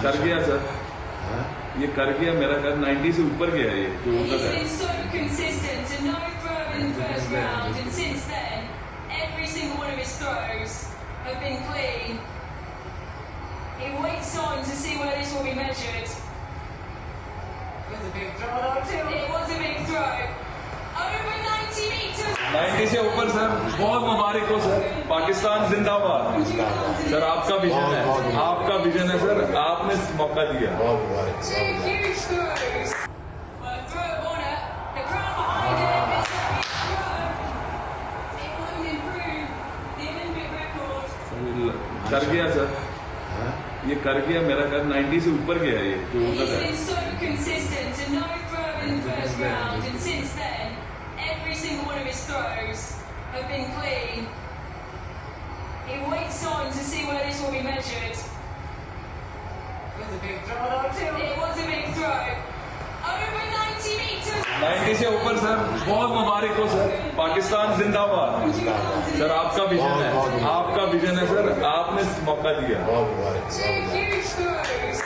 कर गया सर, ये कर गया मेरा ख्याल 90 से ऊपर गया ये जो He's उधर है। been so consistent and no throw in the first round, and since then, every single one of his throws have been clean. He waits on to see where this will be measured. It was a big throw, though, too. It was a big throw. Over 90 metres. 90 से ऊपर sir, बहुत मुबारक हो sir, Pakistan जिंदाबाद। Sir आपका vision है, आपका vision है sir, आपने मौका दिया। Two huge throws. A throw of honour. The crowd behind him. It's a big throw. It will improve the Olympic record. कर गया सर, ये कर गया मेरा ख्याल 90 से ऊपर गया ये जो He's उधर है। been so consistent and no throw in the first round, and since then, every single one of his throws have been clean. He waits on to see where this will be measured. It was a big throw, though, too. It was a big throw. Over 90 metres. 90 से ऊपर sir, बहुत मुबारक हो sir, Pakistan जिंदाबाद। Sir आपका vision है, आपका vision है sir, आपने मौका दिया। Two huge throws.